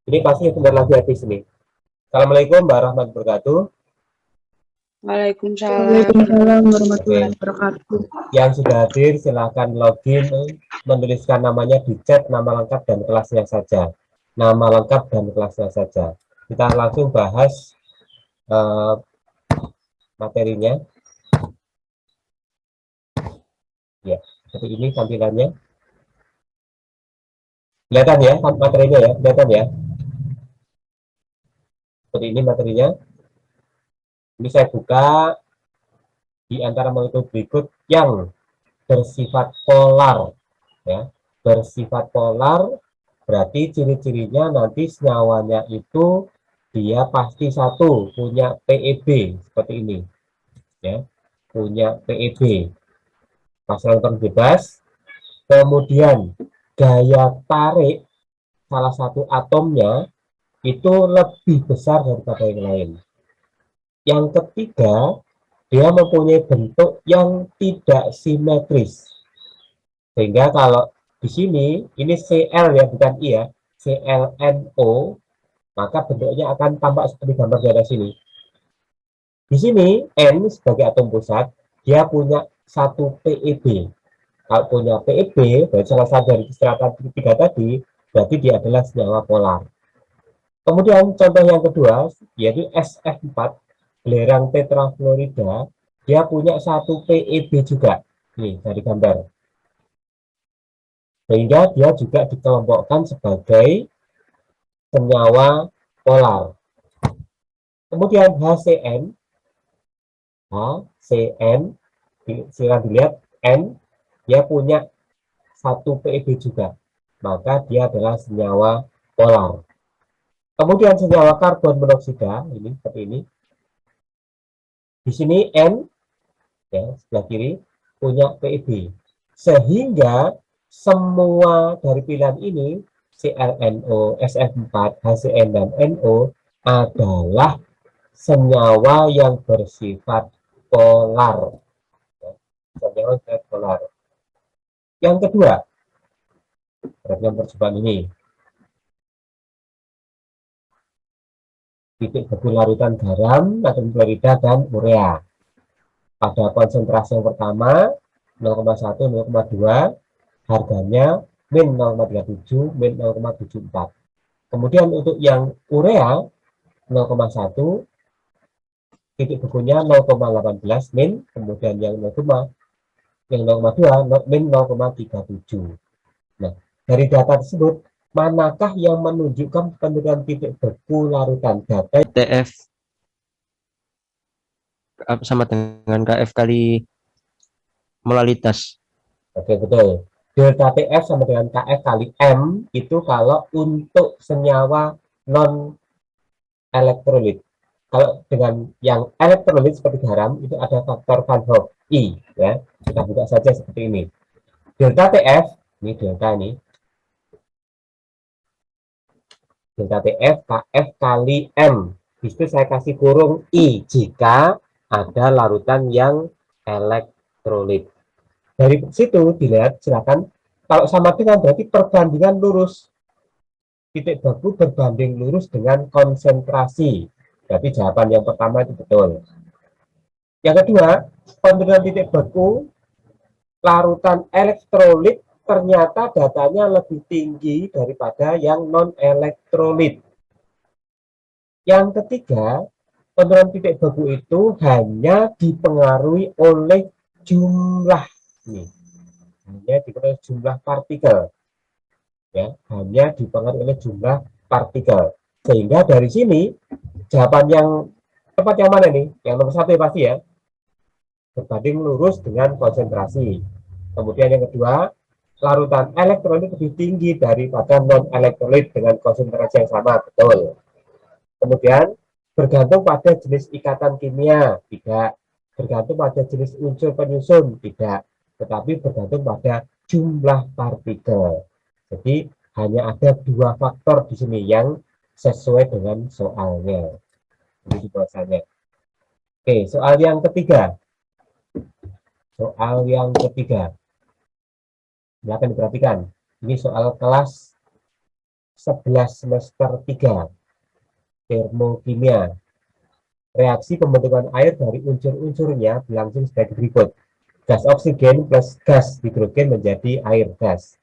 Ini pasti sebentar lagi habis nih. Assalamualaikum warahmatullahi wabarakatuh. Waalaikumsalam. Waalaikumsalam Oke, warahmatullahi wabarakatuh. yang sudah hadir silahkan login, menuliskan namanya di chat, nama lengkap dan kelasnya saja. Nama lengkap dan kelasnya saja. Kita langsung bahas materinya. Ya, seperti ini tampilannya. Kelihatan ya materinya ya, kelihatan ya. Seperti ini materinya. Ini saya buka di antara molekul berikut yang bersifat polar, ya. Bersifat polar berarti ciri-cirinya nanti senyawanya itu dia pasti satu punya PEB seperti ini, ya, punya PEB, pasang terbebas. Kemudian gaya tarik salah satu atomnya itu lebih besar daripada yang lain. Yang ketiga, dia mempunyai bentuk yang tidak simetris. Sehingga kalau di sini, ini Cl ya, bukan I ya, ClNO, maka bentuknya akan tampak seperti gambar di atas sini. Di sini, N sebagai atom pusat, dia punya satu PEB. Kalau punya PEB, berarti salah satu dari strata tiga tadi, berarti dia adalah senyawa polar. Kemudian contoh yang kedua, yaitu SF4, belerang tetrafluorida, dia punya satu PEB juga. Nih, dari gambar. Sehingga dia juga dikelompokkan sebagai senyawa polar. Kemudian HCN, silakan dilihat, N, dia punya satu PEB juga. Maka dia adalah senyawa polar. Kemudian senyawa karbon monoksida, ini seperti ini. Di sini N, ya, sebelah kiri, punya PEB. Sehingga semua dari pilihan ini, ClNO, SF4, HCN, dan NO, adalah senyawa yang bersifat polar. Senyawa bersifat polar. Yang kedua, perhatian percobaan ini. Titik beku larutan garam, natrium klorida, dan urea. Pada konsentrasi yang pertama, 0,1, 0,2, harganya min 0,37, min 0,74. Kemudian untuk yang urea 0,1, titik bekunya 0,18 min, kemudian yang 0,2 min 0,37. Nah, dari data tersebut, manakah yang menunjukkan penurunan titik beku larutan? Data TF sama dengan KF kali molalitas. Oke, betul. Delta TF sama dengan KF kali M itu kalau untuk senyawa non elektrolit. Kalau dengan yang elektrolit seperti garam itu ada faktor Van Hoff I, ya. Kita buka saja seperti ini. Delta TF, ini delta ini. Delta TF KF kali M. Di situ saya kasih kurung I jika ada larutan yang elektrolit. Dari situ dilihat, silakan, kalau sama dengan berarti perbandingan lurus, titik beku berbanding lurus dengan konsentrasi. Berarti jawaban yang pertama itu betul. Yang kedua, penurunan titik beku larutan elektrolit ternyata datanya lebih tinggi daripada yang non elektrolit. Yang ketiga, penurunan titik beku itu hanya dipengaruhi oleh jumlah nih, hanya dipengaruhi jumlah partikel, ya, hanya dipengaruhi oleh jumlah partikel. Sehingga dari sini jawaban yang tepat yang mana nih? Yang nomor satu ya pasti ya, berbanding lurus dengan konsentrasi. Kemudian yang kedua, larutan elektrolit lebih tinggi daripada non elektrolit dengan konsentrasi yang sama, betul. Kemudian bergantung pada jenis ikatan kimia, tidak. Bergantung pada jenis unsur penyusun, tidak. Tetapi bergantung pada jumlah partikel. Jadi hanya ada dua faktor di sini yang sesuai dengan soalnya. Jadi bahasanya. Oke, soal yang ketiga. Soal yang ketiga. Silakan diperhatikan. Ini soal kelas 11 semester 3 termokimia. Reaksi pembentukan air dari unsur-unsurnya berlangsung sebagai berikut. Gas oksigen plus gas hidrogen menjadi air gas.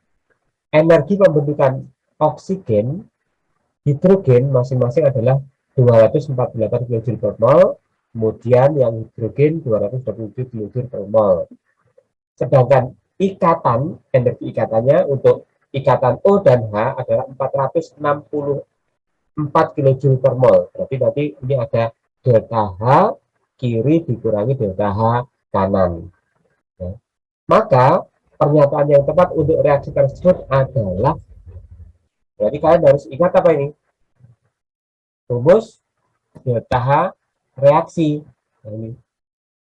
Energi pembentukan oksigen, hidrogen masing-masing adalah 248 kJ per mol, kemudian yang hidrogen 227 kJ per mol. Sedangkan ikatan, energi ikatannya untuk ikatan O dan H adalah 464 kJ per mol. Berarti nanti ini ada delta H kiri dikurangi delta H kanan. Ya. Maka pernyataan yang tepat untuk reaksi tersebut adalah, jadi kalian harus ingat apa ini? Rumus delta H reaksi. Nah, ini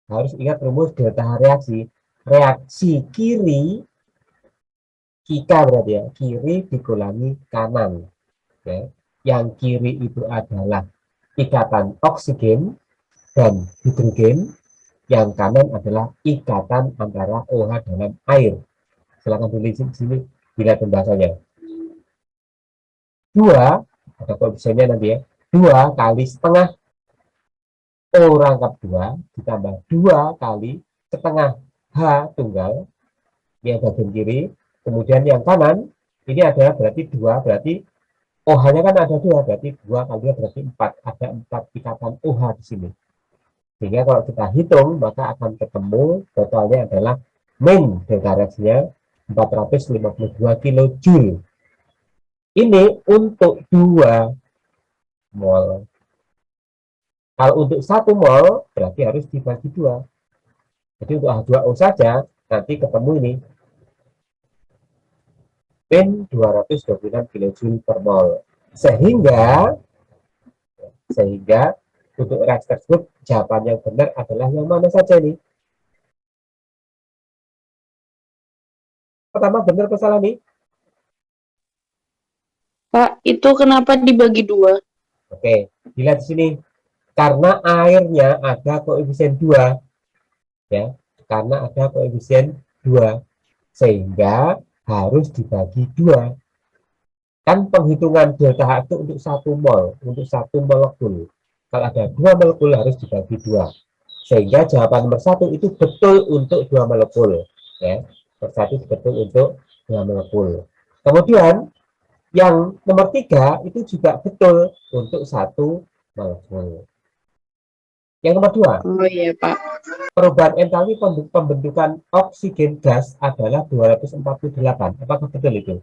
harus ingat rumus delta H reaksi. Reaksi kiri, kita berarti ya, kiri dikurangi kanan. Ya. Yang kiri itu adalah ikatan oksigen dan hidrogen, yang kanan adalah ikatan antara OH dalam air. Silakan tulis di sini dilihat pembahasannya. 2, ada koefisiennya nanti ya, 2 kali setengah O rangkap 2 ditambah 2 kali setengah H tunggal, yang bagian kiri, kemudian yang kanan ini adalah berarti 2, berarti OH-nya kan ada 2, berarti 2 kali 2 berarti 4, ada 4 ikatan OH di sini. Sehingga kalau kita hitung maka akan ketemu totalnya adalah min delta reaksinya 452 kJ. Ini untuk 2 mol. Kalau untuk 1 mol berarti harus dibagi 2. Jadi untuk H2O saja nanti ketemu ini min 226 kJ per mol. Sehingga untuk reaksi tersebut jawaban yang benar adalah yang mana saja nih? Pertama benar apa salah nih? Pak, itu kenapa dibagi 2? Oke, dilihat di sini. Karena airnya ada koefisien 2, ya. Karena ada koefisien 2, sehingga harus dibagi 2. Kan penghitungan delta H itu untuk 1 mol, untuk 1 molekul. Kalau ada 2 molekul harus dibagi 2. Sehingga jawaban nomor 1 itu betul untuk 2 molekul, ya. Nomor 1 betul untuk 2 molekul. Kemudian yang nomor 3 itu juga betul untuk 1 molekul. Yang nomor 2, Oh iya, Pak. perubahan entalpi pembentukan oksigen gas adalah 248. Apakah betul itu?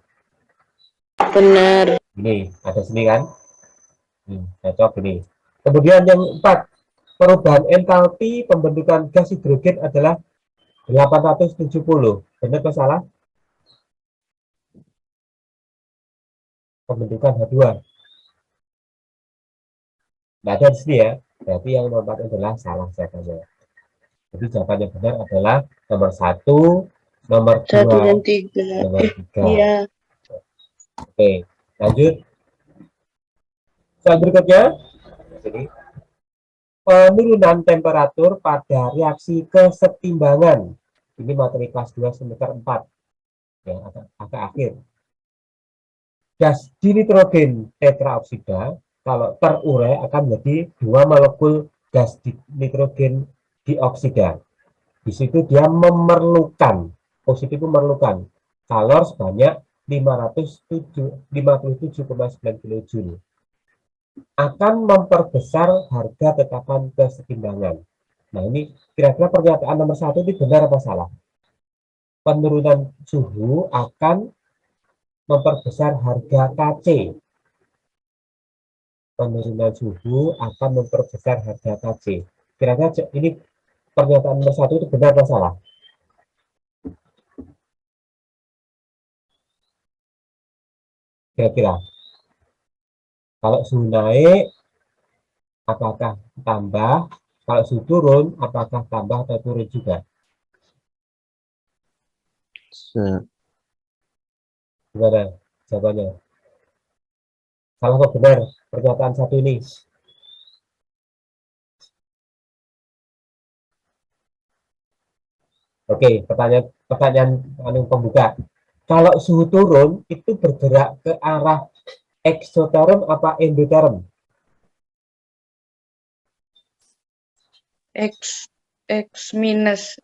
Benar. Ini, ada sini kan? Cocok ini. Kemudian yang 4, perubahan entalpi pembentukan gas hidrogen adalah 870. Benar atau salah? Pembentukan H2. Tidak ada di sini ya. Berarti yang nomor 4 adalah salah jawabannya. Jadi jawaban yang benar adalah nomor 1, nomor 1 dan 2, 3. nomor 3. Iya. Oke, lanjut. Soal berikutnya. Jadi, penurunan temperatur pada reaksi kesetimbangan. Ini materi kelas 2 semester 4. Ya, agak akhir. Gas dinitrogen tetraoksida kalau terurai akan menjadi 2 molekul gas nitrogen dioksida. Di situ dia memerlukan, positif memerlukan kalor sebanyak 57,9 kJ. Akan memperbesar harga tetapan kesetimbangan. Nah, ini kira-kira pernyataan nomor 1 ini benar apa salah? Penurunan suhu akan memperbesar harga Kc. Penurunan suhu akan memperbesar harga Kc. Kira-kira ini pernyataan nomor 1 itu benar atau salah? Kira-kira. Kalau suhu naik, apakah tambah? Kalau suhu turun, apakah tambah atau turun juga? Gimana jawabannya? Salah atau benar pernyataan 1 ini? Oke, pertanyaan pembuka. Kalau suhu turun itu bergerak ke arah Eksoterm apa endoterm? X minus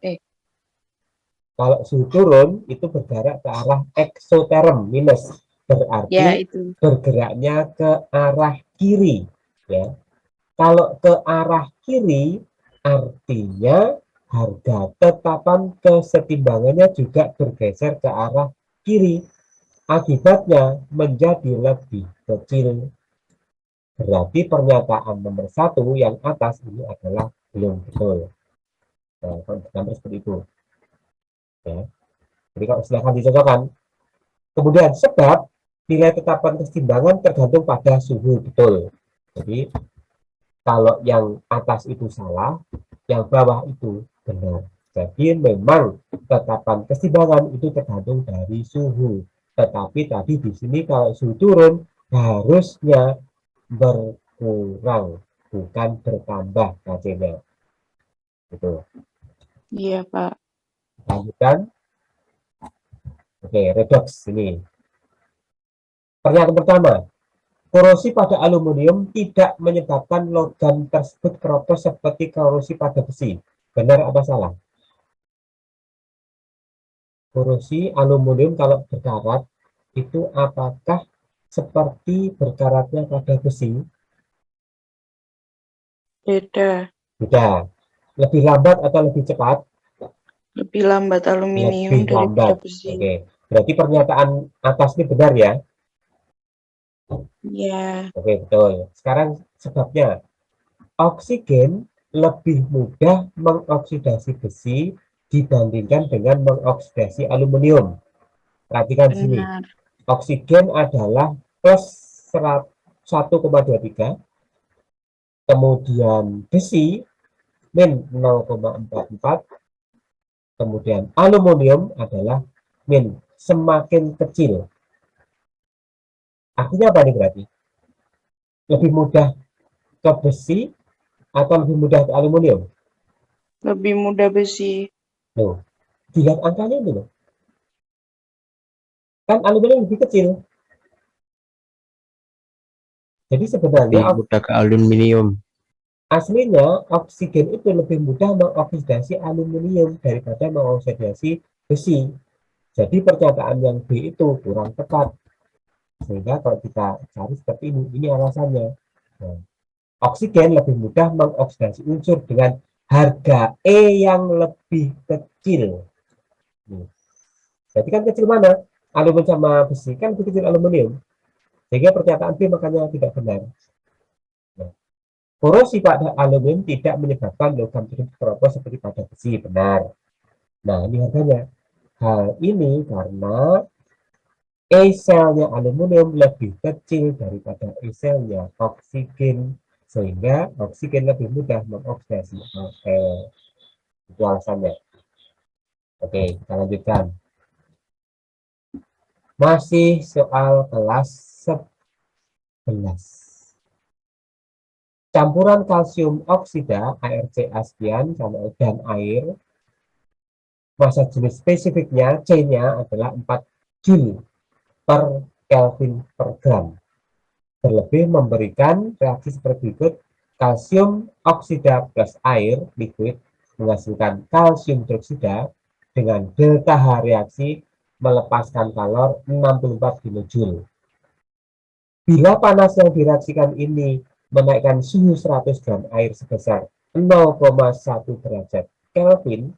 Kalau suhu turun itu bergerak ke arah eksoterm minus, ya berarti itu. bergeraknya ke arah kiri, ya. Kalau ke arah kiri artinya harga tetapan kesetimbangannya juga bergeser ke arah kiri, akibatnya menjadi lebih kecil. Berarti pernyataan nomor 1 yang atas ini adalah belum betul. Nah, kalau seperti itu, ya. Jadi kalau silakan dicocokkan. Kemudian sebab nilai tetapan kesetimbangan tergantung pada suhu, betul. Jadi kalau yang atas itu salah, yang bawah itu benar. Jadi memang tetapan kesetimbangan itu tergantung dari suhu. Tetapi tadi di sini kalau suhu turun harusnya berkurang, bukan bertambah KC-nya. Gitu. Iya, Pak. Lanjutkan. Oke, redox ini. Pernyataan pertama, korosi pada aluminium tidak menyebabkan logam tersebut keropos seperti korosi pada besi. Benar apa salah? Korosi aluminium kalau berkarat itu apakah seperti berkaratnya pada besi? Beda. Tidak. Lebih lambat atau lebih cepat? Lebih lambat aluminium Lebih daripada lambat. besi. Oke. Berarti pernyataan atas ini benar ya? Ya, Oke, betul. Sekarang sebabnya. Oksigen lebih mudah mengoksidasi besi dibandingkan dengan mengoksidasi aluminium. Perhatikan sini. benar. Oksigen adalah plus 1,23, kemudian besi min 0,44, kemudian aluminium adalah min, semakin kecil. Artinya apa nih berarti? Lebih mudah ke besi atau lebih mudah ke aluminium? Lebih mudah besi. Loh, dilihat angkanya ini loh. Kan aluminium lebih kecil. Jadi sebenarnya Lebih mudah ke aluminium. aslinya oksigen itu lebih mudah mengoksidasi aluminium daripada mengoksidasi besi. Jadi pernyataan yang B itu kurang tepat. Sehingga kalau kita cari seperti ini alasannya. Nah, oksigen lebih mudah mengoksidasi unsur dengan harga E yang lebih kecil. Jadi kan kecil mana? Aluminium sama besi kan lebih kecil aluminium. Sehingga pernyataan B makanya tidak benar. Nah, korosi pada aluminium tidak menyebabkan logam tersebut keropos seperti pada besi, benar. Nah, ini harganya. Hal ini karena E-selnya aluminium lebih kecil daripada E-selnya oksigen, sehingga oksigen lebih mudah mengoksidasi Al. Itu alasannya. Oke, kita lanjutkan. Masih soal kelas 11. Campuran kalsium oksida ArCa sekian sama dan air, massa jenis spesifiknya C-nya adalah 4 Joule per Kelvin per gram. Terlebih memberikan reaksi seperti berikut: kalsium oksida plus air liquid menghasilkan kalsium hidroksida dengan delta H reaksi melepaskan kalor 64 kJ. Bila panas yang direaksikan ini menaikkan suhu 100 gram air sebesar 0,1 derajat Kelvin,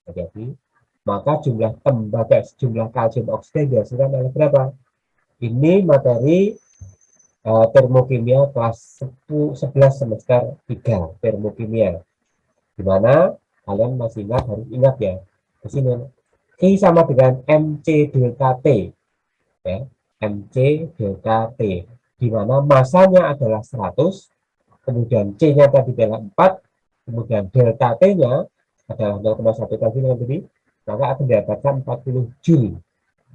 jadi maka jumlah tembaga jumlah kalsium oksida dihasilkan adalah berapa? Ini materi termokimia kelas 11 semester 3 termokimia, dimana kalian masih ingat, harus ingat ya di sini I sama dengan MC delta T, ya, MC delta T, dimana masanya adalah 100, kemudian C-nya tadi adalah 4, kemudian delta T-nya adalah 0,1 Kelvin tadi, maka akan didapatkan 40 Joule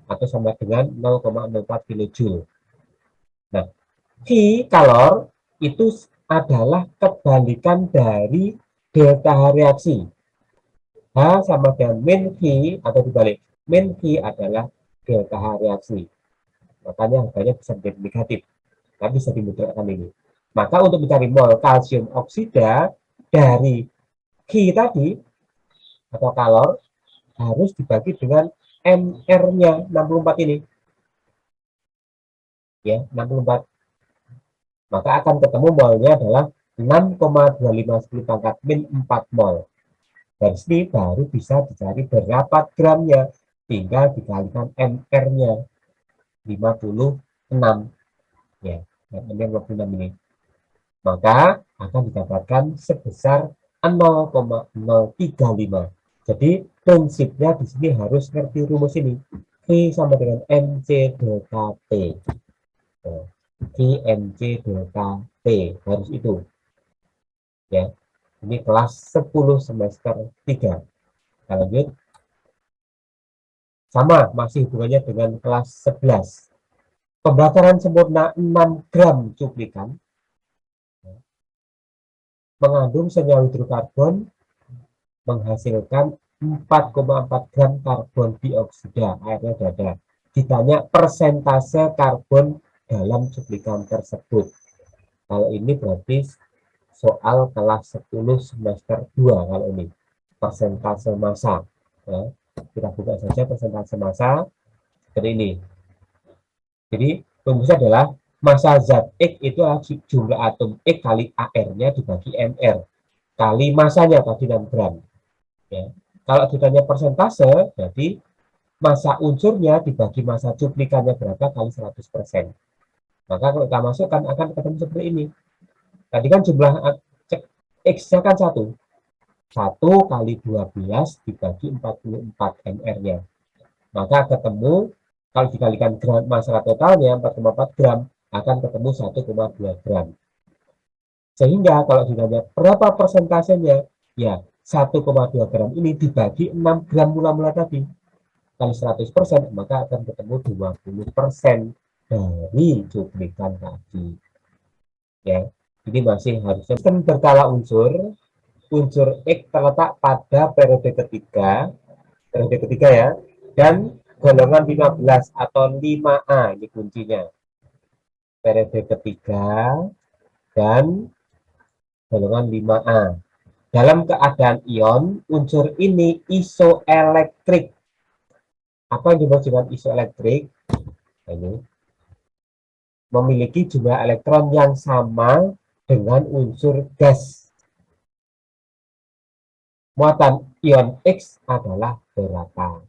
atau sama dengan 0,04 kilojoule. Nah, Q kalor itu adalah kebalikan dari delta H reaksi. H sama dengan min Q atau dibalik. Min Q adalah delta H reaksi. makanya harganya bisa menjadi negatif, tapi bisa dimudahkan ini. Maka untuk mencari mol kalsium oksida dari Ki tadi atau kalor harus dibagi dengan MR-nya 64 ini. Ya, 64. Maka akan ketemu molnya adalah 6,2510 pangkat min 4 mol. Dari sini baru bisa dicari berapa gramnya. Tinggal dikalikan MR-nya 56. Ya, MR 56 ini. Maka akan didapatkan sebesar 0,035. Jadi prinsipnya di sini harus ngerti rumus ini. V sama dengan MC delta T. V MC delta T harus itu. Ya, ini kelas 10 semester 3. Kita lanjut. Sama, masih hubungannya dengan kelas 11. Pembakaran sempurna 6 gram cuplikan mengandung senyawa hidrokarbon menghasilkan 4,4 gram karbon dioksida, airnya sudah ada. Ditanya persentase karbon dalam cuplikan tersebut. Kalau ini berarti soal kelas 10 semester 2 kalau ini. Persentase massa. Ya. Kita buka saja persentase massa seperti ini. Jadi rumusnya adalah massa zat X itu adalah jumlah atom X kali AR-nya dibagi MR kali massanya tadi 6 gram. Ya. Kalau ditanya persentase, jadi massa unsurnya dibagi massa cuplikannya berapa kali 100%. Maka kalau kita masukkan akan ketemu seperti ini. Tadi kan jumlah X-nya kan 1. 1 kali 12 dibagi 44 MR-nya. Maka ketemu, kalau dikalikan gram massa totalnya 4,4 gram, akan ketemu 1,2 gram. Sehingga kalau ditanya berapa persentasenya, ya 1,2 gram ini dibagi 6 gram mula-mula tadi. Kali 100%, maka akan ketemu 20% dari cuplikan tadi. Ya, ini masih harusnya sistem berkala unsur X terletak pada periode ketiga ya, dan golongan 15 atau 5A, ini kuncinya. Periode ketiga dan golongan 5A. Dalam keadaan ion, unsur ini isoelektrik. Apa yang dimaksud dengan isoelektrik? Ini memiliki jumlah elektron yang sama dengan unsur gas. Muatan ion X adalah berapa?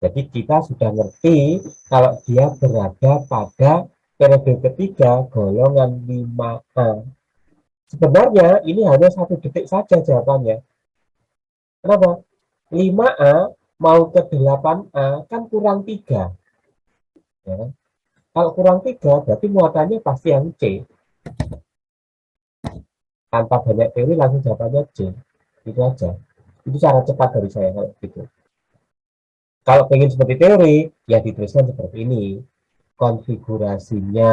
Jadi kita sudah ngerti kalau dia berada pada periode ketiga golongan 5A. Sebenarnya ini hanya 1 detik saja jawabannya. Kenapa? 5A mau ke 8A kan kurang 3. Ya. Kalau kurang 3 berarti muatannya pasti yang C. Tanpa banyak teori langsung jawabannya C. Itu aja. Itu cara cepat dari saya kalau gitu. Kalau pengen seperti teori, ya dituliskan seperti ini. Konfigurasinya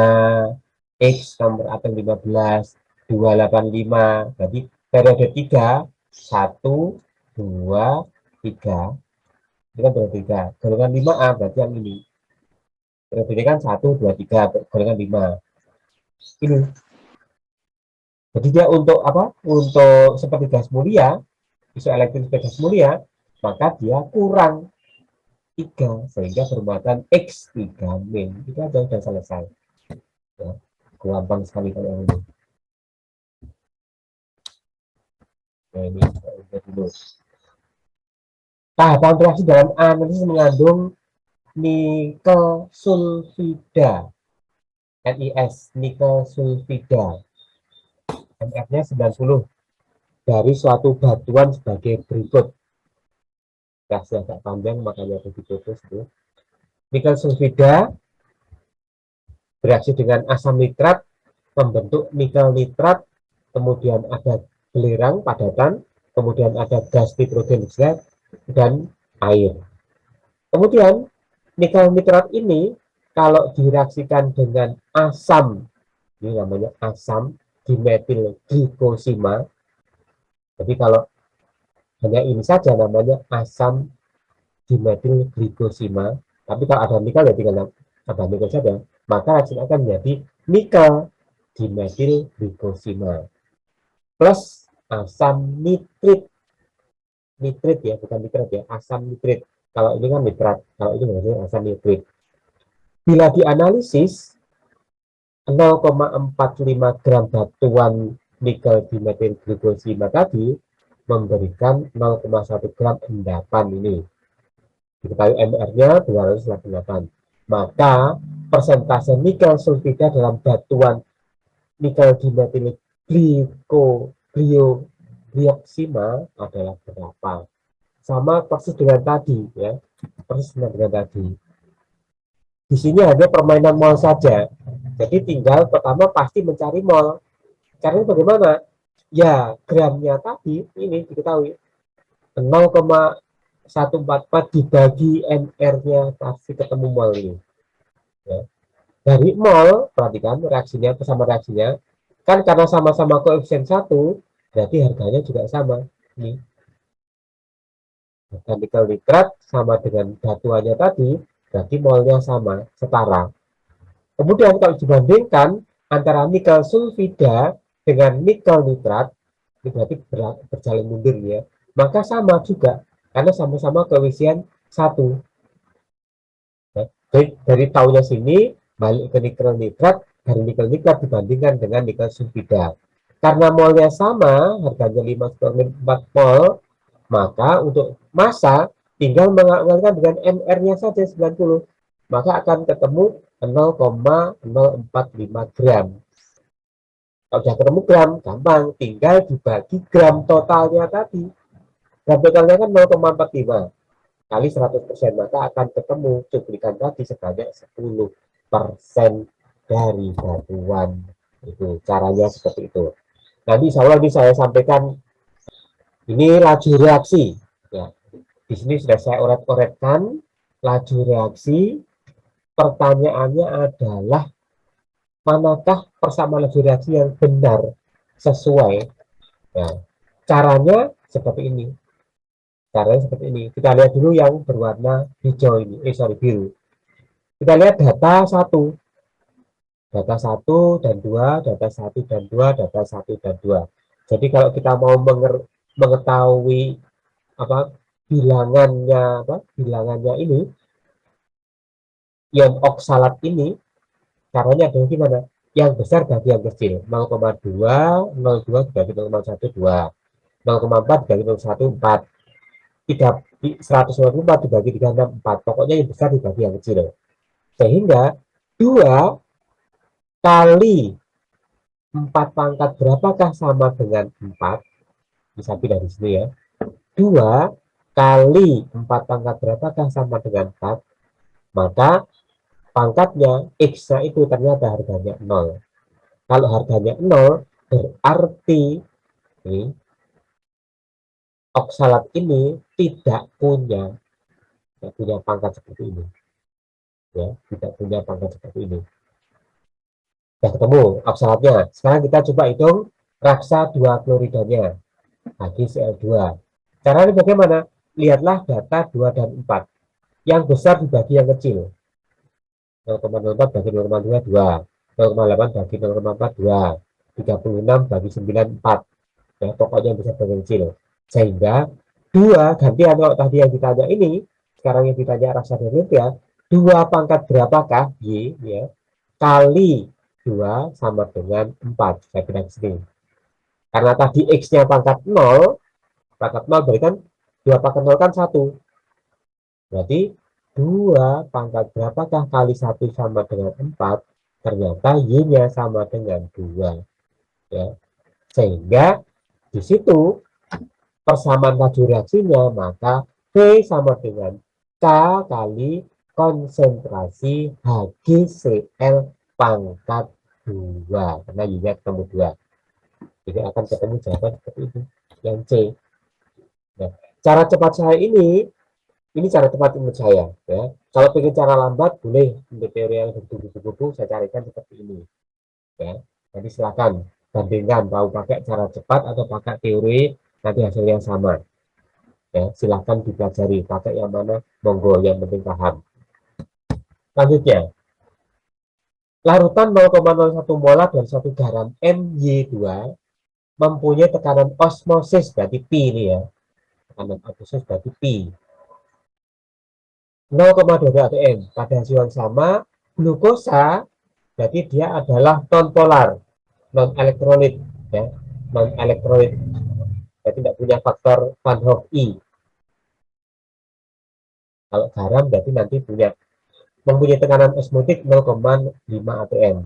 X nomor atom 15, 285. Berarti periode 3, 1, 2, 3. Ini kan periode 3. Golongan 5A berarti yang ini. Periode ini kan 1, 2, 3. Golongan 5. Ini. Jadi dia untuk apa? Untuk seperti gas mulia, isoelektrik seperti gas mulia, maka dia kurang 3 sehingga bermuatan X3 min. Itu aja sudah selesai. Ya, gampang sekali kalau ini. Nah, ini kita dulu. Tahapan reaksi dalam analisis mengandung nikel sulfida. NiS, nikel sulfida. MF-nya 90 dari suatu batuan sebagai berikut. Reaksi agak panjang makanya begitu terus. Nikel sulfida bereaksi dengan asam nitrat membentuk nikel nitrat, kemudian ada belerang padatan, kemudian ada gas nitrogen gas dan air. Kemudian nikel nitrat ini kalau direaksikan dengan asam, ini namanya asam dimetil glikosima. Jadi kalau hanya ini saja namanya asam dimetil glikosima. Tapi kalau ada nikel ya tinggal tambah nikel saja, maka reaksinya akan menjadi nikel dimetil glikosima plus asam nitrit. Nitrit ya, bukan nitrat ya, asam nitrit. Kalau ini kan nitrat, kalau ini berarti asam nitrit. Bila dianalisis 0,45 gram batuan nikel dimetil glikosima tadi memberikan 0,1 gram endapan ini. Diketahui MR-nya 288. Maka persentase nikel sulfida dalam batuan nikel dimetil glioksima adalah berapa? Sama persis dengan tadi ya, persis dengan tadi. Di sini hanya permainan mol saja. Jadi tinggal pertama pasti mencari mol. Caranya bagaimana? Ya, gramnya tadi ini diketahui 0,144 dibagi MR-nya pasti ketemu mol ini. Ya. Dari mol, perhatikan reaksinya bersama reaksinya. Kan karena sama-sama koefisien 1, berarti harganya juga sama. Ini. Dan nikel nitrat sama dengan batuannya tadi, berarti molnya sama, setara. Kemudian kalau dibandingkan antara nikel sulfida dengan nikel nitrat, ini berarti berjalan mundur ya, maka sama juga, karena sama-sama koefisien 1. Jadi dari tahunnya sini, balik ke nikel nitrat, dari nikel nitrat dibandingkan dengan nikel sulfida. Karena molnya sama, harganya 5,4 mol, maka untuk massa tinggal mengalihkan dengan MR-nya saja 90, maka akan ketemu 0,045 gram. Kalau sudah ketemu gram, gampang, tinggal dibagi gram totalnya tadi. Gram totalnya kan 0,45 kali 100%, maka akan ketemu cuplikan tadi sebanyak 10% dari batuan. Itu caranya seperti itu. Nanti insya Allah ini saya sampaikan. Ini laju reaksi. Ya. Di sini sudah saya oret-oretkan laju reaksi. Pertanyaannya adalah manakah persamaan laju reaksi yang benar sesuai. Nah, caranya seperti ini. Caranya seperti ini. Kita lihat dulu yang berwarna hijau ini. Biru. Kita lihat data 1. Data 1 dan 2, data 1 dan 2, data 1 dan 2. Jadi kalau kita mau mengetahui bilangannya ini, ion oksalat ini, caranya adalah gimana? Yang besar bagi yang kecil, 0,2, 0,2 dibagi 0,1, 2, 0,4 dibagi 0,1, 4, 124 dibagi 36, 4. Pokoknya yang besar dibagi yang kecil. Sehingga 2 kali 4 pangkat berapakah sama dengan 4? Bisa pilih dari sini ya. 2 kali 4 pangkat berapakah sama dengan 4? Maka pangkatnya X-nya itu ternyata harganya 0. Kalau harganya 0, berarti ini, oksalat ini tidak punya pangkat seperti ini. Ya, tidak punya pangkat seperti ini. Sudah ketemu oksalatnya. Sekarang kita coba hitung raksa 2 kloridanya. Bagi Cl2. Caranya bagaimana? Lihatlah data 2 dan 4. Yang besar dibagi yang kecil. 0,04 bagi 0,2, 2. 0,8 bagi 0,4, 2. 36 bagi 9, 4. Ya, pokoknya yang besar bagi yang kecil. Sehingga 2 gantian kalau tadi yang ditanya ini, sekarang yang ditanya raksa derivatif ya, 2 pangkat berapakah? Y, ya, kali 2 sama dengan 4. Saya bilang di sini. Karena tadi X-nya pangkat 0 berarti kan 2 pangkat 0 kan 1. Berarti 2 pangkat berapakah kali 1 sama dengan 4? Ternyata Y-nya sama dengan 2. Ya. Sehingga di situ persamaan laju reaksinya, maka V sama dengan K kali konsentrasi HgCl pangkat 2. Karena Y-nya ketemu 2. Jadi akan ketemu jawaban seperti itu, yang C. Nah, cara cepat saya ini cara cepat menurut saya. Ya. Kalau ingin cara lambat, boleh untuk teori yang bertubuh-tubuh saya carikan seperti ini. Ya. Jadi silakan bandingkan mau pakai cara cepat atau pakai teori, nanti hasilnya sama. Ya, silakan dipelajari pakai yang mana, monggo, yang penting paham. Selanjutnya, larutan 0,01 molar dan satu garam MY2 mempunyai tekanan osmosis, berarti P ini ya, tekanan osmosis berarti P 0,22 atm. Pada hasil yang sama, glukosa berarti dia adalah non polar, non elektrolit ya, non elektrolit, berarti tidak punya faktor Van Hoff I. Kalau garam berarti nanti mempunyai tekanan osmotik 0,5 atm.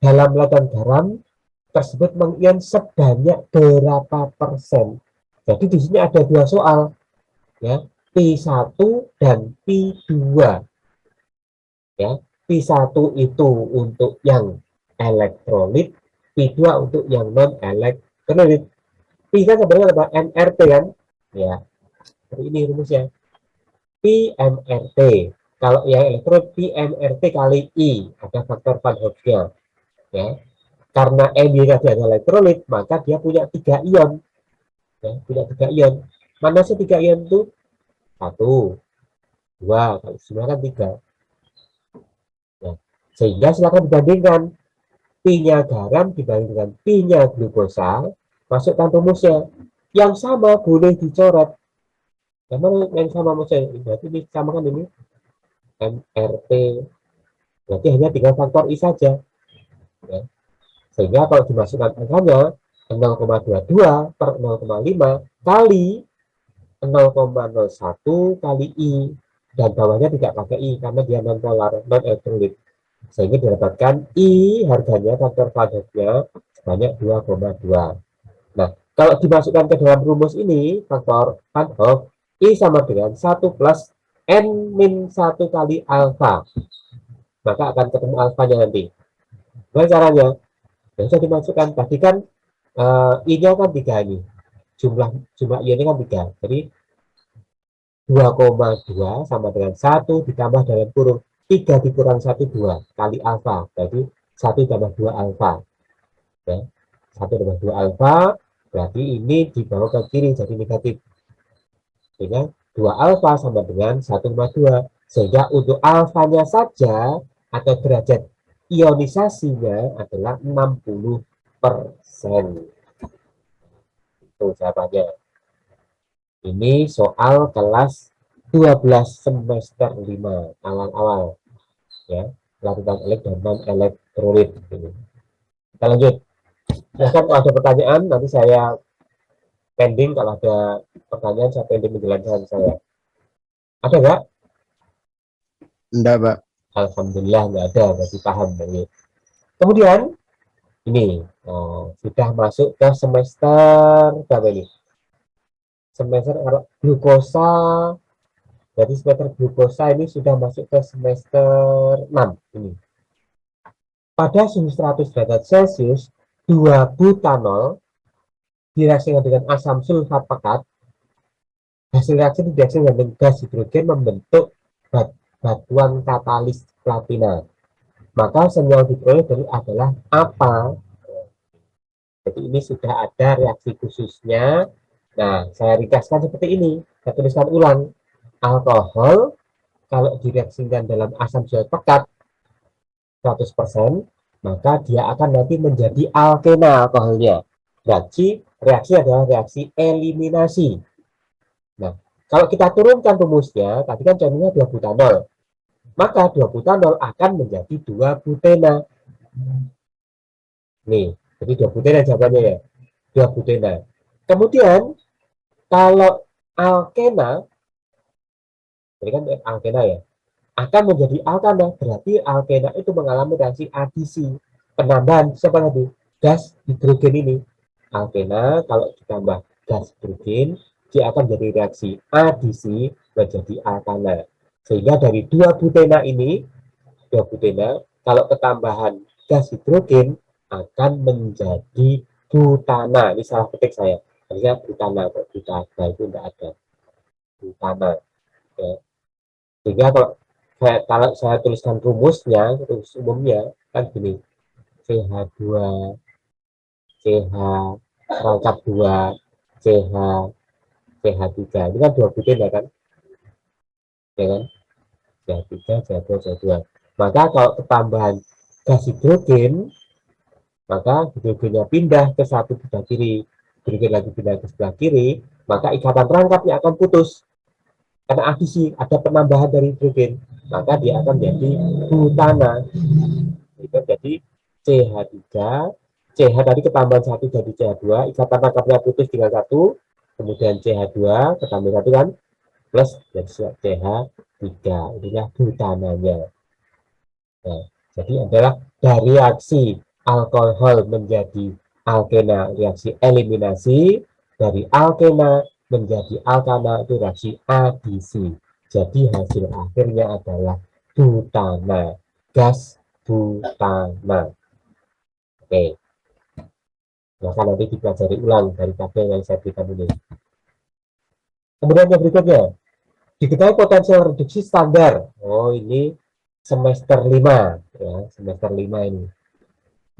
Dalam lautan garam tersebut mengion sebanyak berapa persen? Jadi di sini ada dua soal ya, P1 dan P2 ya. P1 itu untuk yang elektrolit, P2 untuk yang non elektrolit. P kan sebenarnya apa? MRT kan ya, seperti ini rumusnya, PMRT. Kalau yang elektrolit PMRT kali I, ada faktor Van Hoff-nya ya. Karena MY tadi adalah elektrolit, maka dia punya 3 ion ya, punya 3 ion. Mana sih 3 ion itu? 1, 2, kalau semua kan 3 ya. Sehingga silakan dibandingkan P-nya garam dibandingkan P-nya glukosa, masukkan rumusnya. Yang sama boleh dicoret. Yang mana yang sama maksudnya? Berarti ini sama kan ini MRT, berarti hanya tinggal faktor I saja ya. Sehingga kalau dimasukkan angkanya 0,22 per 0,5 kali 0,01 kali I, dan bawahnya tidak pakai I karena dia non polar, non elektrolit, sehingga didapatkan I harganya faktor Van Hoff-nya sebanyak 2,2. Nah, kalau dimasukkan ke dalam rumus ini faktor Van Hoff, I sama dengan 1 plus N-1 kali alfa, maka akan ketemu alfanya nanti. Bagaimana caranya? Bisa dimasukkan, tadi kan I-nya kan 3 ini, jumlah ionnya kan 3, jadi 2,2 sama dengan 1 ditambah dalam kurung 3 dikurang 1, 2 kali alfa, berarti 1 tambah 2 alfa ya. 1 tambah 2 alfa berarti ini dibawa ke kiri jadi negatif, sehingga 2 alfa sama dengan 1,2, sehingga untuk alfanya saja atau derajat ionisasinya adalah 60%. Itu jawabannya. Ini soal kelas 12 semester 5 awal-awal ya, larutan elektrik dan non elektrolit. Kita lanjut. Silahkan kalau ada pertanyaan nanti saya pending, kalau ada pertanyaan saya pending penjelasan saya. Ada nggak? Enggak, Pak. Alhamdulillah nggak ada, berarti paham ini. Kemudian ini sudah masuk ke semester berapa ini? Semester glukosa. Jadi semester glukosa ini sudah masuk ke semester 6 ini. Pada suhu 100 derajat Celcius, 2 butanol direaksikan dengan asam sulfat pekat. Hasil reaksi direaksikan dengan gas hidrogen membentuk batuan katalis platina. Maka senyawa diperoleh dari adalah apa? Jadi ini sudah ada reaksi khususnya. Nah, saya ringkaskan seperti ini. Saya tuliskan ulang. Alkohol kalau direaksikan dalam asam sulfat pekat 100%, maka dia akan nanti menjadi alkena alkoholnya. Berarti reaksi adalah reaksi eliminasi. Nah, kalau kita turunkan rumusnya, tadi kan contohnya 2 butanol, maka 2 butanol akan menjadi 2 butena. Nih, jadi 2 butena jawabannya ya, 2 butena. Kemudian kalau alkena, ini kan alkena ya, akan menjadi alkana, berarti alkena itu mengalami reaksi adisi, penambahan siapa tadi? Gas hidrogen ini. Alkena kalau ditambah gas hidrogen, dia akan jadi reaksi adisi menjadi alkana. Sehingga dari 2 butena ini, 2 butena, kalau ketambahan gas hidrogen akan menjadi butana. Ini salah ketik saya. Harusnya butana, butana itu tidak ada. Butana. Ya. Sehingga kalau saya tuliskan rumusnya, rumus umumnya kan gini, CH2 CH rangkap 2 CH CH3, ini kan 2 buten ya kan, ya kan, CH3 CH2 CH2. Maka kalau ketambahan gas hidrogen, maka hidrogennya pindah ke satu sebelah kiri, hidrogen lagi pindah ke sebelah kiri, maka ikatan rangkapnya akan putus. Karena adisi, ada penambahan dari hidrogen, maka dia akan jadi butana. Itu jadi CH3, CH tadi ketambahan satu jadi CH2, ikatan rangkapnya putus tinggal satu, kemudian CH2 ketambah satu kan, plus jadi CH3, inilah butananya. Nah, jadi adalah dari reaksi alkohol menjadi alkena, reaksi eliminasi, dari alkena menjadi alkana itu reaksi adisi. Jadi hasil akhirnya adalah butana, gas butana. Oke, maka nanti dipelajari ulang dari tabel yang saya berikan ini. Kemudian yang berikutnya, diketahui potensial reduksi standar. Oh, ini semester 5 ya, semester 5 ini.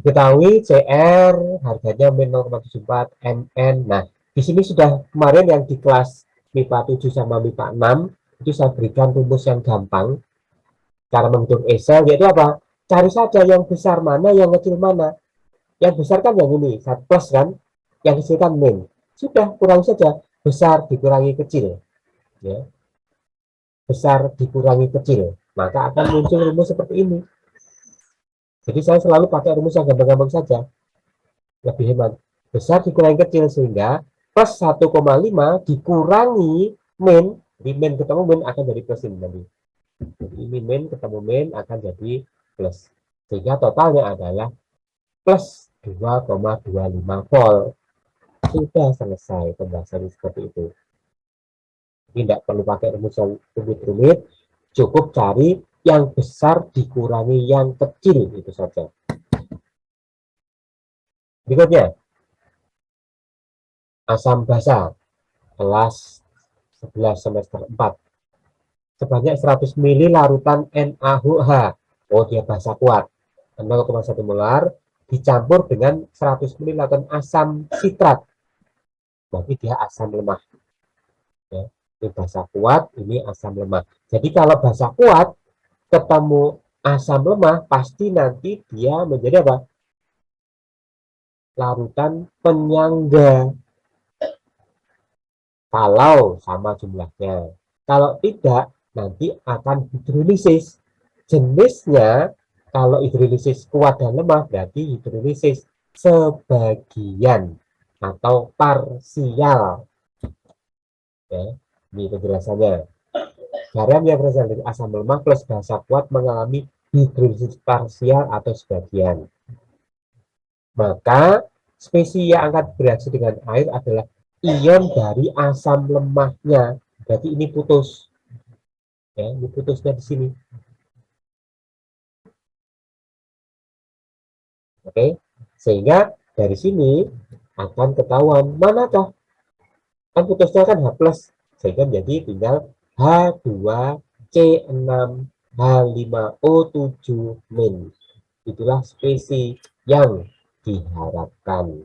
Diketahui CR harganya min 0,74 mN. Nah, di sini sudah kemarin yang di kelas MIPA 7 sama MIPA 6 itu saya berikan rumus yang gampang cara menghitung ESA, yaitu apa? Cari saja yang besar mana, yang kecil mana. Yang besar kan yang ini, plus kan, yang kecil kan min. Sudah, kurang saja, besar dikurangi kecil. Ya. Besar dikurangi kecil, maka akan muncul rumus seperti ini. Jadi saya selalu pakai rumus yang gampang-gampang saja, lebih hemat. Besar dikurangi kecil, sehingga plus 1,5 dikurangi min, di min ketemu min akan jadi plus ini nanti. Jadi ini min ketemu min akan jadi plus, sehingga totalnya adalah plus 2,25 volt. Sudah selesai pembahasan seperti itu. Jadi tidak perlu pakai rumus yang rumit-rumit, cukup cari yang besar dikurangi yang kecil, itu saja. Berikutnya, asam basa kelas 11 semester 4. Sebanyak 100 ml larutan NaOH. Oh, dia basa kuat. 0,1 molar dicampur dengan 100 ml larutan asam sitrat. Berarti dia asam lemah. Ya, ini basa kuat, ini asam lemah. Jadi kalau basa kuat ketemu asam lemah, pasti nanti dia menjadi apa? Larutan penyangga. Kalau sama jumlahnya. Kalau tidak, nanti akan hidrolisis. Jenisnya, kalau hidrolisis kuat dan lemah, berarti hidrolisis sebagian atau parsial. Ya, ini penjelasannya. Garam yang berasal dari asam lemah plus basa kuat mengalami hidrolisis parsial atau sebagian. Maka spesies yang akan bereaksi dengan air adalah ion dari asam lemahnya. Berarti ini putus. Ya, ini putusnya di sini. Oke, sehingga dari sini akan ketahuan manakah, kan putusnya kan H+, sehingga jadi tinggal H2C6H5O7-. Itulah spesies yang diharapkan.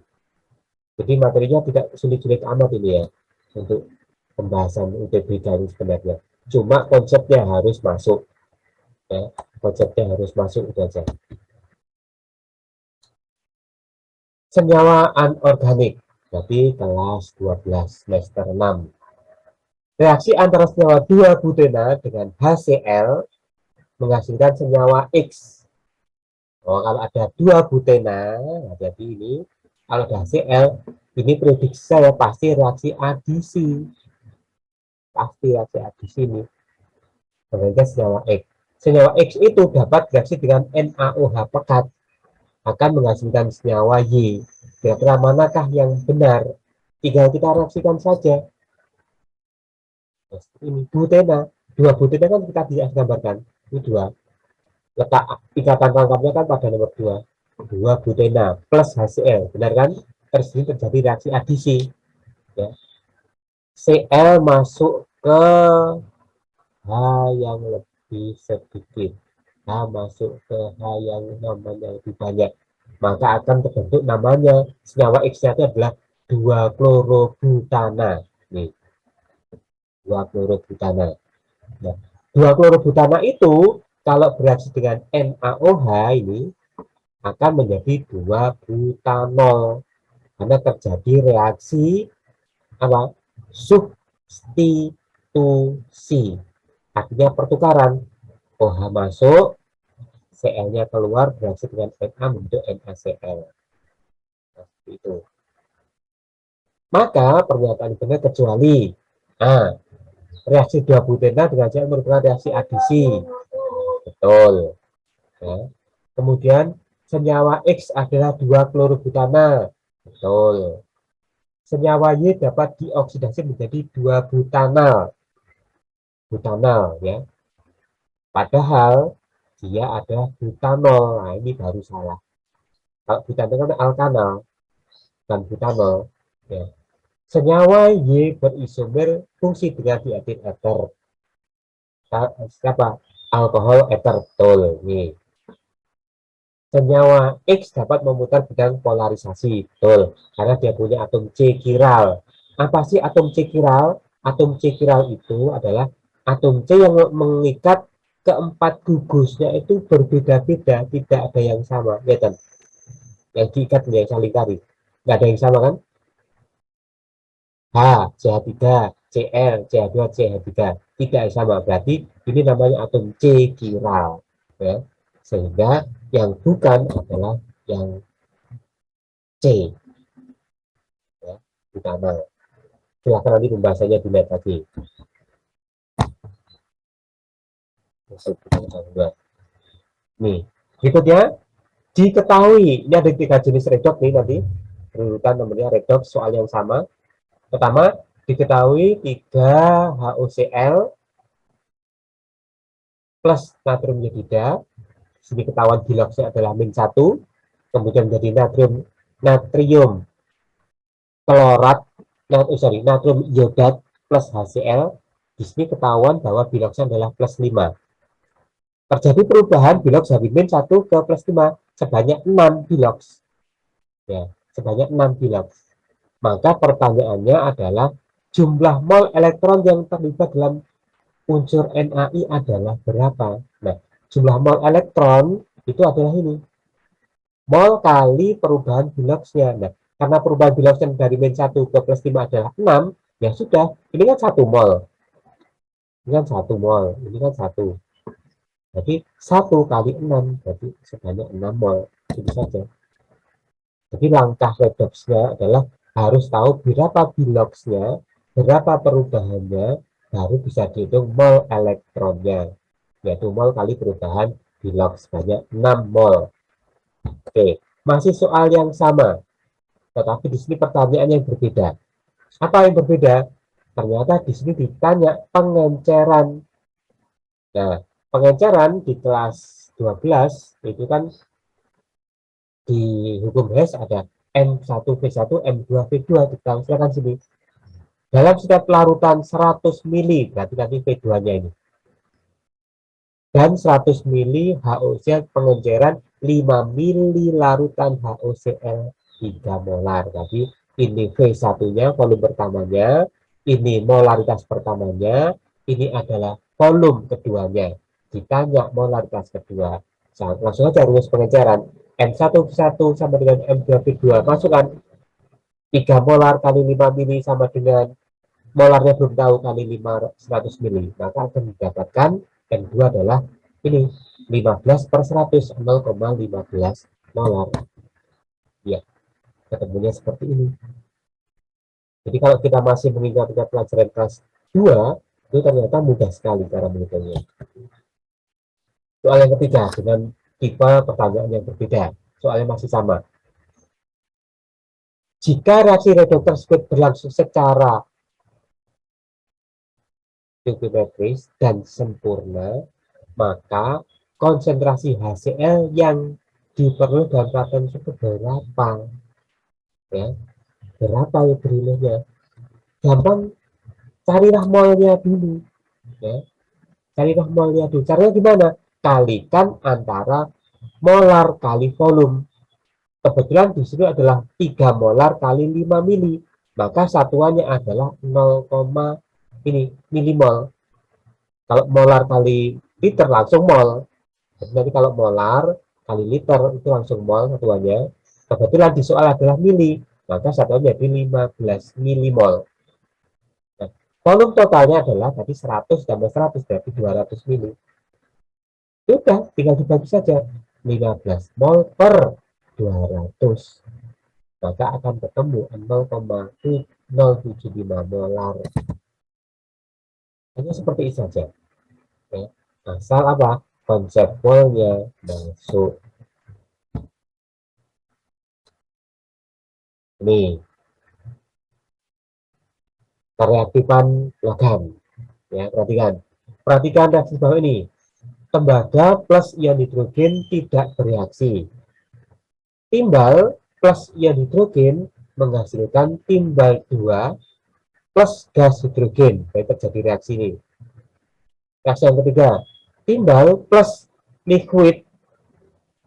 Jadi materinya tidak sulit-sulit amat ini ya untuk pembahasan UTBK ini sebenarnya. Cuma konsepnya harus masuk. Ya, konsepnya harus masuk itu aja. Senyawa anorganik, berarti kelas 12 semester 6. Reaksi antara senyawa 2-butena dengan HCl menghasilkan senyawa X. Oh, kalau ada 2-butena, jadi ini kalau ada HCl, ini prediksi saya pasti reaksi adisi. Pasti reaksi adisi ini. Menghasilkan senyawa X. Senyawa X itu dapat reaksi dengan NaOH pekat, akan menghasilkan senyawa Y. Kira-kira manakah yang benar? Tinggal kita reaksikan saja. Ini butena, 2-butena kan kita tidak gambarkan. Ini 2. Letak ikatan rangkapnya kan pada nomor 2. 2-butena plus HCl, benar kan? Terus ini terjadi reaksi adisi. Ya. Cl masuk ke H yang lebih sedikit. H masuk ke H yang namanya lebih banyak. Maka akan terbentuk namanya senyawa X-nya itu adalah 2-klorobutana. Nih, 2-klorobutana. Nah, 2-klorobutana itu kalau bereaksi dengan NaOH ini, akan menjadi 2 butanol karena terjadi reaksi apa? Substitusi. Artinya pertukaran. OH masuk, Cl-nya keluar, bereaksi dengan Na membentuk NaCl. Seperti itu. Maka pernyataan benar kecuali reaksi 2 butena dengan Cl merupakan reaksi adisi. Betul. Ya. Kemudian senyawa X adalah 2 klorobutana. Betul. Senyawa Y dapat dioksidasi menjadi 2 butanal. Butanal ya. Padahal dia adalah butanol. Nah, ini baru salah. Kalau butanol kan alkanal dan butanol. Ya. Senyawa Y berisomer fungsi dengan diatin eter. Siapa? Alkohol eter. Betul. Nih. Senyawa X dapat memutar bidang polarisasi. Betul. Karena dia punya atom C kiral. Apa sih atom C kiral? Atom C kiral itu adalah atom C yang mengikat keempat gugusnya itu berbeda-beda, tidak ada yang sama. Ya kan? Yang diikat yang saling tarik. Nggak ada yang sama kan? H, CH3, Cl, CH2, CH3. Tidak sama. Berarti ini namanya atom C kiral. Ya. Sehingga yang bukan adalah yang C ya, utama. Silahkan nanti pembahasannya dilihat lagi. Nih, berikutnya diketahui ini ada 3 jenis redox nih nanti urutan namanya redox soal yang sama. Pertama, diketahui 3 HOCl plus natrium iodida. Sini ketahuan biloxnya adalah -1, kemudian menjadi natrium klorat, natrium iodat plus HCl. Di sini ketahuan bahwa biloxnya adalah +5. Terjadi perubahan bilox H-1 ke +5 sebanyak 6 bilox. Ya, sebanyak 6 bilox. Maka pertanyaannya adalah jumlah mol elektron yang terlibat dalam unsur NaI adalah berapa? Nah, jumlah mol elektron itu adalah ini. Mol kali perubahan biloxnya. Nah, karena perubahan biloxnya dari -1 ke +5 adalah 6, ya sudah, ini kan 1 mol. Ini kan 1 mol, ini kan 1. Jadi 1 kali 6, berarti sebanyak 6 mol. Itu saja. Jadi langkah redoxnya adalah harus tahu berapa biloxnya, berapa perubahannya, baru bisa dihitung mol elektronnya. Yaitu mol kali perubahan bilox sebanyak 6 mol. Oke, masih soal yang sama. Tetapi di sini pertanyaan yang berbeda. Apa yang berbeda? Ternyata di sini ditanya pengenceran. Nah, pengenceran di kelas 12 itu kan di hukum Hess ada M1V1, M2V2. Kita silakan sini. Dalam setiap larutan 100 mili, berarti nanti V2-nya ini. Dan 100 mili HOCl pengenceran 5 mili larutan HOCl 3 molar. Jadi ini V1-nya, volume pertamanya, ini molaritas pertamanya, ini adalah volume keduanya. Ditanya molaritas kedua. Langsung aja rumus pengenceran. M1V1 sama dengan M2V2. Masukkan 3 molar kali 5 mili sama dengan molarnya belum tahu kali 500 mili. Maka akan didapatkan M2 adalah ini 15/100, 0,15 molar. Ya, ketemunya seperti ini. Jadi kalau kita masih mengingat pelajaran kelas 2, itu ternyata mudah sekali cara menghitungnya. Soal yang ketiga dengan tipe pertanyaan yang berbeda. Soalnya masih sama. Jika reaksi redox tersebut berlangsung secara stoichiometris dan sempurna, maka konsentrasi HCl yang diperlukan dalam peraturan itu berapa? Ya, berapa ya berilunya? Gampang, carilah molnya dulu. Ya, carilah molnya dulu. Caranya gimana? Kalikan antara molar kali volume. Kebetulan di sini adalah 3 molar kali 5 mili. Maka satuannya adalah 0, ini milimol. Kalau molar kali liter langsung mol. Jadi nanti kalau molar kali liter itu langsung mol satuannya. Kebetulan di soal adalah mili, maka satuannya jadi 15 milimol. Nah, volume totalnya adalah tadi 100 tambah 100 berarti 200 mili. Sudah, tinggal dibagi saja 15 mol per 200. Maka akan ketemu 0,075 molar. Hanya seperti itu saja. Ya. Asal apa? Konsep molnya masuk. Ini kereaktifan logam. Ya, perhatikan reaksi bawah ini. Tembaga plus ion hidrogen tidak bereaksi. Timbal plus ion hidrogen menghasilkan timbal 2 plus gas hidrogen. Baik, terjadi reaksi ini. Reaksi yang ketiga, timbal plus liquid,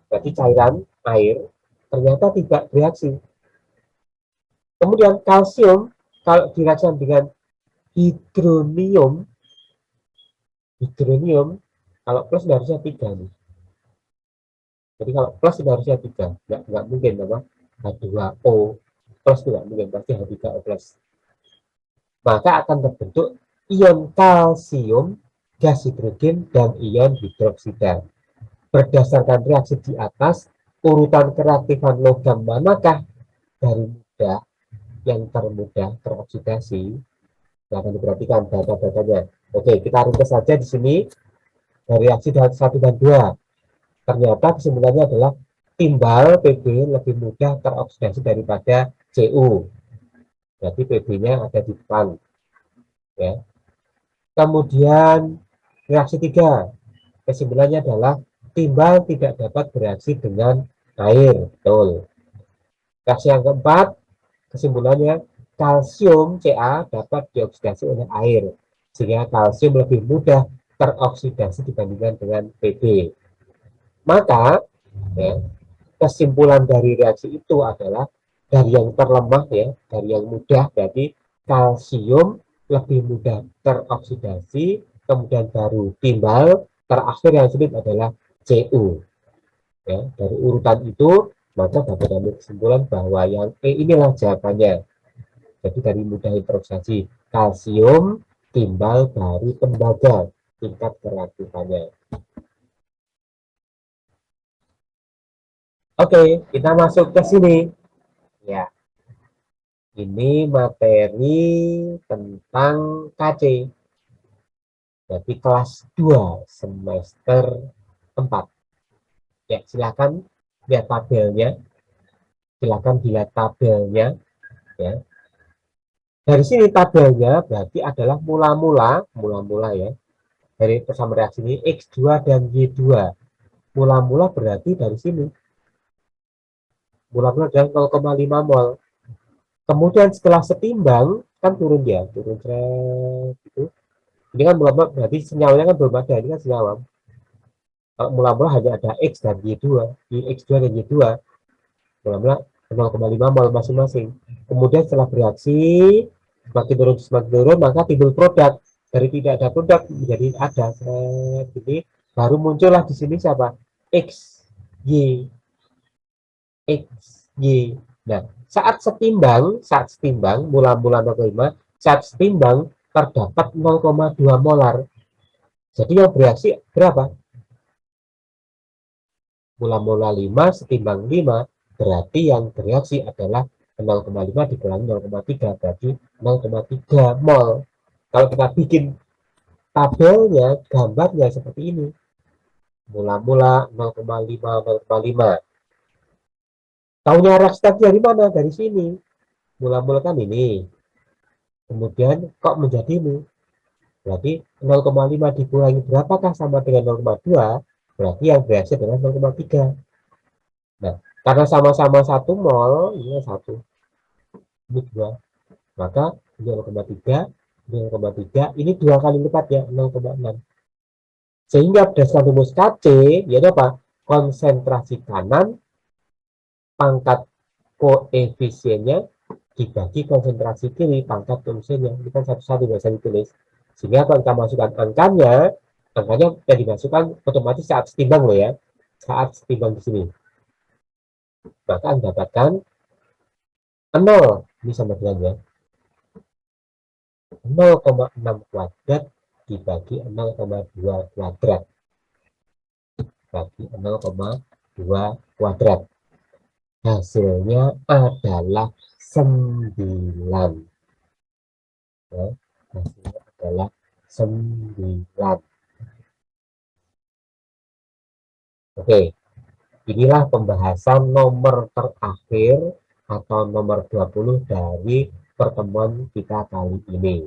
berarti cairan air, ternyata tidak bereaksi. Kemudian kalsium, kalau direaksikan dengan hidronium, kalau plus harusnya 3 nih. Jadi kalau plus harusnya 3, nggak mungkin apa H2O plus tidak mungkin, pasti H3O plus. Maka akan terbentuk ion kalsium, gas hidrogen, dan ion hidroksida. Berdasarkan reaksi di atas, urutan kereaktifan logam manakah dari mudah yang termudah teroksidasi? Silahkan diperhatikan data-datanya. Oke, kita ringkas saja di sini dari reaksi 1 dan 2. Ternyata kesimpulannya adalah timbal Pb lebih mudah teroksidasi daripada Cu. Jadi Pb-nya ada di depan. Ya. Kemudian reaksi 3, kesimpulannya adalah timbal tidak dapat bereaksi dengan air. Betul. Reaksi yang keempat, kesimpulannya kalsium Ca dapat dioksidasi oleh air, sehingga kalsium lebih mudah teroksidasi dibandingkan dengan Pb. Maka ya, kesimpulan dari reaksi itu adalah dari yang terlemah ya, dari yang mudah berarti kalsium lebih mudah teroksidasi, kemudian baru timbal, terakhir yang sulit adalah Cu. Ya, dari urutan itu maka dapat ambil kesimpulan bahwa yang E inilah jawabannya. Jadi dari mudah teroksidasi kalsium, timbal, baru tembaga tingkat kereaktifannya. Oke, kita masuk ke sini. Ya, ini materi tentang KC. Jadi kelas 2 semester 4. Ya, silakan lihat tabelnya. Silakan dilihat tabelnya. Ya. Dari sini tabelnya berarti adalah mula-mula ya. Dari bersama reaksi ini X2 dan Y2. Mula-mula berarti dari sini. Mula-mula adalah 0,5 mol. Kemudian setelah setimbang kan turun dia, turun gitu. Ini kan mula-mula berarti senyawanya kan belum ada, ini kan senyawa. Kalau mula-mula hanya ada X dan Y2, X2 dan Y2. Mula-mula 0,5 mol masing-masing. Kemudian setelah bereaksi semakin turun, maka timbul produk. Dari tidak ada produk menjadi ada. Jadi baru muncullah di sini siapa? X, Y. Nah, saat setimbang mula-mula 0,5, saat setimbang terdapat 0,2 molar. Jadi yang bereaksi berapa? Mula-mula 5 setimbang 5, berarti yang bereaksi adalah 0,5 dikurangi 0,3, berarti 0,3 mol. Kalau kita bikin tabelnya, gambarnya seperti ini. Mula-mula 0,5, 0,5. Taunya reaksi dari mana? Dari sini. Mula-mula kan ini. Kemudian kok menjadi ini? Berarti 0,5 dikurangi berapakah sama dengan 0,2? Berarti yang bereaksi adalah 0,3. Nah, karena sama-sama 1 mol, ini 1, ini 2. Maka 0,3, 0,3, ini 2 kali lipat ya, 0,6. Sehingga berdasarkan rumus KC, yaitu apa? Konsentrasi kanan, pangkat koefisiennya, dibagi konsentrasi kiri, pangkat koefisiennya. Ini kan satu-satu bisa ditulis. Sehingga kalau kita masukkan angkanya yang dimasukkan otomatis saat setimbang loh ya. saat setimbang di sini. Maka Anda dapatkan 0, ini sama dengan ya, 0,6 kuadrat dibagi 0,2 kuadrat. Bagi 0,2 kuadrat. Hasilnya adalah 9. Ya, hasilnya adalah 9. Oke, inilah pembahasan nomor terakhir atau nomor 20 dari pertemuan kita kali ini.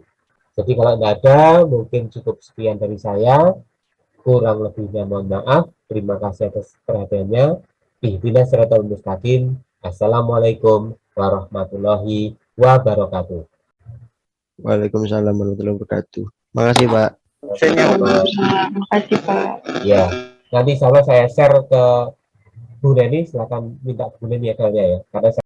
Jadi kalau tidak ada, mungkin cukup sekian dari saya. Kurang lebihnya mohon maaf. Terima kasih atas perhatiannya. Ihdinas siratal mustaqim. Assalamualaikum warahmatullahi wabarakatuh. Waalaikumsalam warahmatullahi wabarakatuh. Makasih Pak. Terima kasih, Pak. Ya, nanti insya Allah saya share ke Bu Neni. Silakan minta Bu Neni ya, karena saya